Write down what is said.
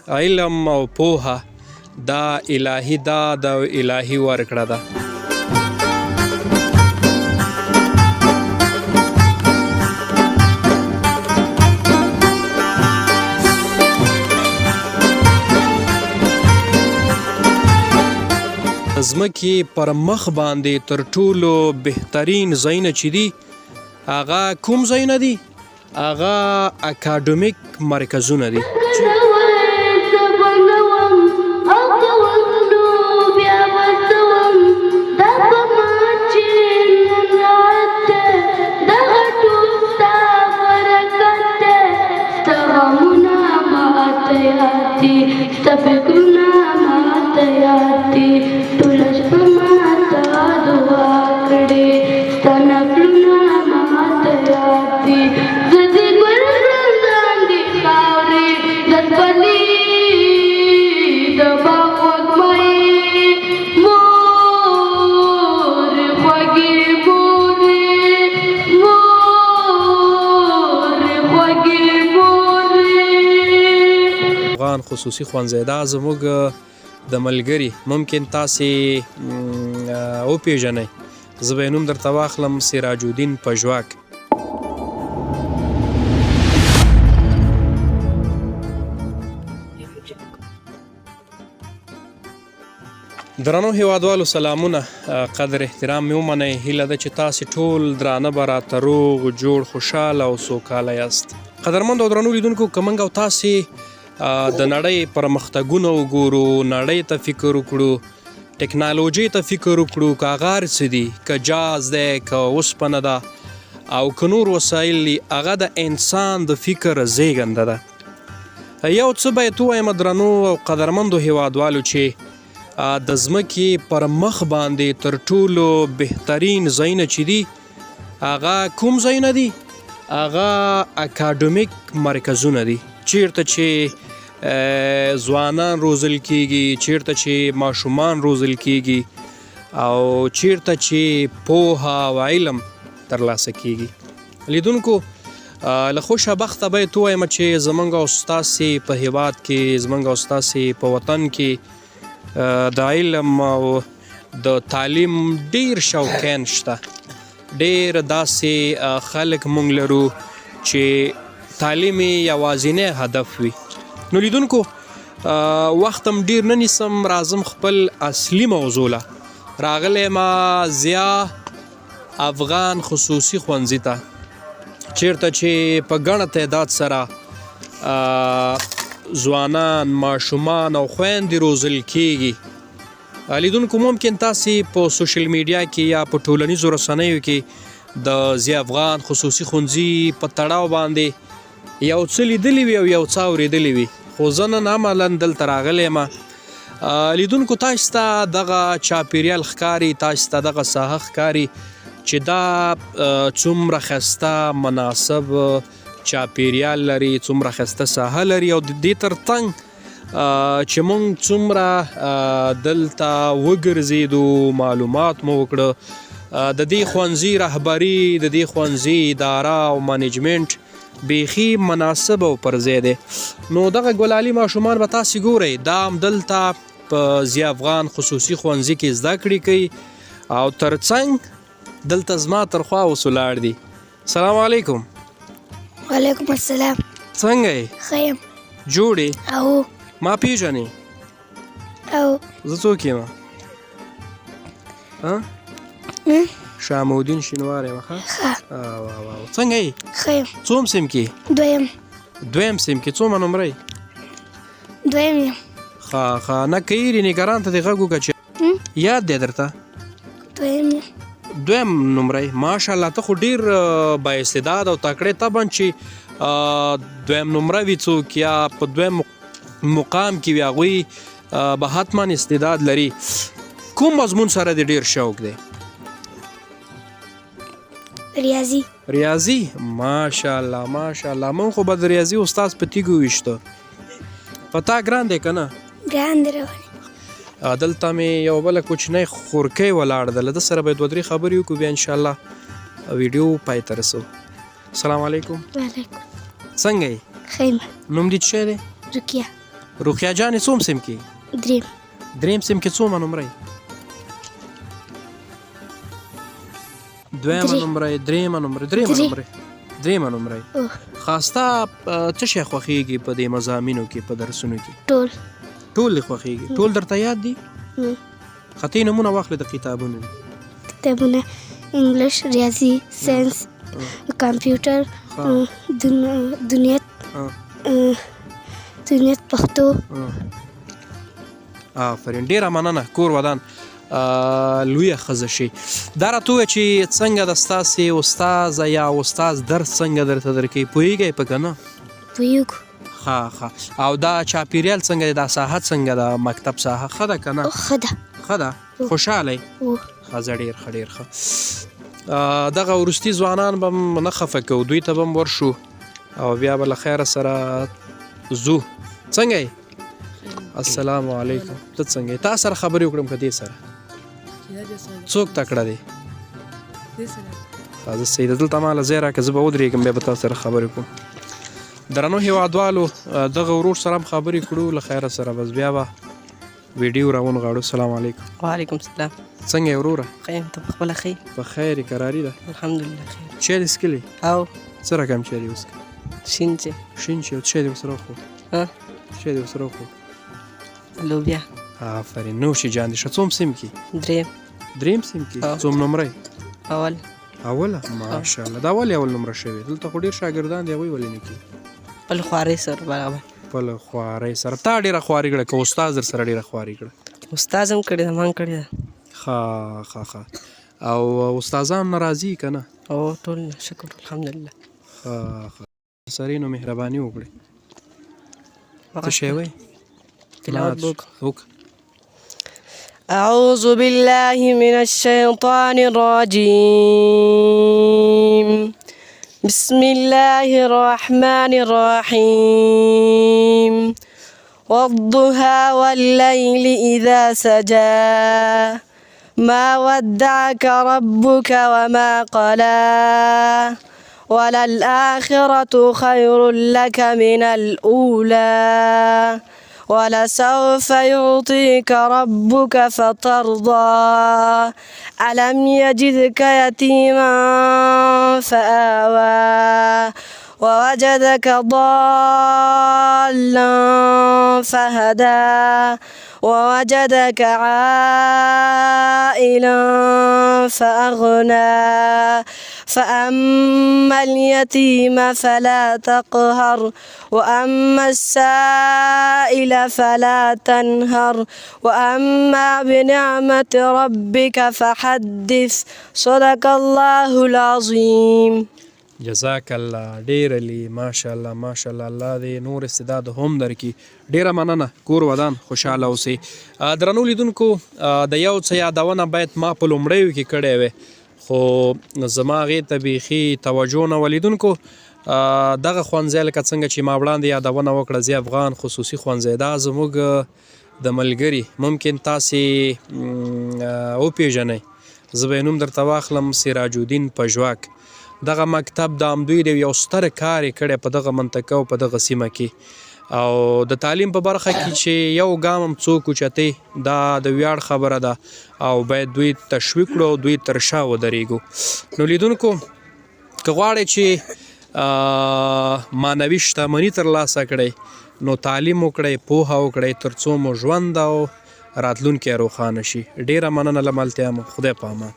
علم او پوهه دا الهي داد او الهي ورکړه ده. ځمکې پر مخ باندې تر ټولو بهترین ځایونه چې دي هغه کوم ځایونه دي؟ هغه اکاډمیک مرکزونه دي. خصوصي ښوونځی دا زموږ د ملګري ممکن تاسې وپېژنئ. زه به یې نوم درته واخلم سراج الدین پژواک. درنو هیوادوالو سلامونه، قدر احترام مې ومنئ. هیله ده چې تاسې ټول درانه به راته روغ جوړ خوشحاله او سوکاله یاست. قدرمندو او درنو لیدونکو، که موږ او تاسې د نړۍ پرمختګونه وګورو، نړۍ ته فکر وکړو، ټکنالوژۍ ته فکر وکړو، که هغه هر څه دي، که جاز دی، که اوسپنه ده او که نور وسایل دي، هغه د انسان د فکر زیږنده ده. یو څه باید ووایم درنو او قدرمندو هیوادوالو چې د ځمکې پر مخ باندې تر ټولو بهترین ځایونه چې دي هغه کوم ځایونه دي؟ هغه اکاډمیک مرکزونه دي، چیرته چې ځوانان روزل کیږي، چیرته چې ماشومان روزل کیږي او چیرته چې پوهه او علم ترلاسه کیږي. لیدونکو، له خوشه بخته باید ووایم چې زموږ او ستاسې په هیواد کې، زموږ او ستاسې په وطن کې د علم او د تعلیم ډیر شوقین شته. ډیر داسې خلک مونږ لرو چې تعلیم یوازینی هدف وي. نو لیدونکو، وخت هم ډیر نه نیسم، راځم خپل اصلي موضوع له. راغلی ما ضیا افغان خصوصي ښوونځي ته، چیرته چې په ګڼه تعداد سره ځوانان، ماشومان او خویندې روزل کیږي. لیدونکو، ممکن تاسې په سوشل میډیا کې یا په ټولنیزو رسنیو کې د ضیا افغان خصوصي ښوونځي په تړاو باندې یو څه لیدلی وي او یو څه اورېدلی وي، خو زه نن عملاً دلته راغلی یم. لیدونکو، تاسو ته دغه چاپیریال ښکاري، تاسو ته دغه ساحه ښکاري چې دا څومره ښایسته مناسب چاپیریال لري، څومره ښایسته ساحه لري او د دې تر څنګ چې مونږ څومره دلته وګرځېدو، معلومات مو وکړه. د دې ښوونځي رهبري، د دې ښوونځي اداره او منیجمنټ بیخي مناسب او پر ځای دی. نو دغه ګلالي ماشومان به تاسې ګورئ، دا هم دلته په ضیا افغان خصوصي ښوونځي کې زده کړې کوي او تر څنګ دلته زما تر خوا اوس ولاړ دي. سلام علیکم. وعلیکم السلام. څنګه یې؟ ښه یم. جوړ یې؟ او ما پیژنې؟ او زه څوک یم؟ شامودین شینوار یم. ښه. څنګه یې؟ ښه یم. څوم سیم کې؟ دویم. دویم سیم کې څومه نمره یې؟ دویم یم. ښه. نه که یې نګران ته دې غږ وکړه چې یاد دی درته؟ دویم یم. دویم نمره یې؟ ماشاءالله، ته خو ډېر بااستعداد او تکړه. طبعا چې دویم نمره وي څوک یا په دویم مقام کې وي، هغوی به حتما استعداد لري. کوم مضمون سره دې ډېر شوق دی؟ ریاضي. ریاضي؟ ماشاءالله ماشاءالله. مونږ خو به د ریاضي استاد په تیږو ویشته. په تا ګران دی که نه؟ ګران دی رواني. دلته مې یو بله کوچنی خورکۍ ولاړه ده، له ده سره به یې دوه درې خبرې وکړو، بیا انشاءالله ویډیو پای ته رسو. السلام علیکم. وعلیکم. څنګه یې؟ ښه یم. نوم دې څه شی دی؟ رقیه. روقیه جانې څوم سیم کې دریم دریم سیم کې څومه نمره دویمه نمره دریمه نمره دریمه نمره خاسته څه شی خوښیږي په دې مضامینو کې په درسونو کې ټول دې خوښیږي ټول درته یاد دي خطي نمونه واخلې د کتابونو کتابونه انګلیش ریاضي ساینس کمپیوټر دنیت پښتو آفرین ډیره مننه کور ودان لویه ښځه شي دا راته ووایه چې څنګه د ستاسې استاذه یا استاذ درس څنګه درته درکوي پوهېږئ په که نه پوهېږو ښه او دا چاپېریال څنګه دی دا ساحه څنګه ده مکتب ساحه ښه ده که نه ښه ده خوشحاله یې ښځه ډېر ښه ډېر ښه دغه وروستي ځوانان به هم نه خفه کوو دوی ته به هم ورشو او بیا به له خیره سره ځو څنګه یې السلام علیکم ته څنګه یې تا سره خبرې وکړم که دې سره څوک تکړه دی زه صحیح ده دلته ماله ځای راکړه زه به ودرېږم بیا به تاسو سره خبرې کوم درنو هېوادوالو دغه ورور سره هم خبرې کړو له خیره سره بس بیا به ویډیو راونغاړو السلام علیکم وعلیکم السلام څنګه یې وروره ښه یم ته پخپله ښه یې په خیر یې کراري ده الحمدلله خیر چای دې څښلې او څه رقم چای دې وڅښه شین چې شین چای چای دې ورسره وخوړ چای دې ورسره وخوړ لوبیا آفرین نوشي جان دې ښه څوم سیم کې دریم سیم کې څوم نمره اوله ماشاءالله دا ولې اول نمره شوې دلته خو ډېر شاګردان دي هغوی ولې نه کېږي خپل خوارۍ سره برابر خپل خوارۍ سره تا ډېره خواري کړه که استاد در سره ډېره خواري کړه استاذ هم کړې ده ما هم کړې ده ښه او استادان ناراضي که نه او ټول شکر الحمدلله سرې نو مهرباني وکړئ څه شی وایي تلاوت وکړه أعوذ بالله من الشيطان الرجيم بسم الله الرحمن الرحيم والضحى والليل إذا سجى ما ودعك ربك وما قلى وللآخرة خير لك من الأولى ولسوف يعطيك ربك فترضى ألم يجدك يتيما فآوى ووجدك ضالا فهدى ووجدك عائلا فأغنى فأما اليتيم فلا تقهر وأما السائل فلا تنهر وأما بنعمة ربك فحدث صدق الله العظيم جزاک الله ډېر علي ماشاءالله ماشاءالله الله دې نور استعداد هم درکړي ډېره مننه کور ودان خوشحاله اوسئ درنو لیدونکو د یو څه یادونه باید ما په لومړیو کې کړې وې خو زما هغې ته بیخي توجه نه وه لیدونکو دغه ښوونځی لکه څنګه چې ما وړاندې یادونه وکړه زی افغان خصوصي ښوونځی دا زموږ د ملګري ممکن تاسې وپېژنئ زه به یې نوم درته واخلم سراج الدین پژواک دغه مکتب د همدوی د یو ستر کار یې کړی په دغه منطقه او په دغه سیمه کې او د تعلیم په برخه کې چې یو ګام هم څوک اوچتې دا د ویاړ خبره ده او باید دوی تشویق کړو او دوی تر شا ودرېږو نو لیدونکو که غواړئ چې معنوي شتمني ترلاسه کړئ نو تعلیم وکړئ پوهه وکړئ تر څو مو ژوند او راتلونکی روښانه شي ډېره مننه له ملتیا مو خدای په امان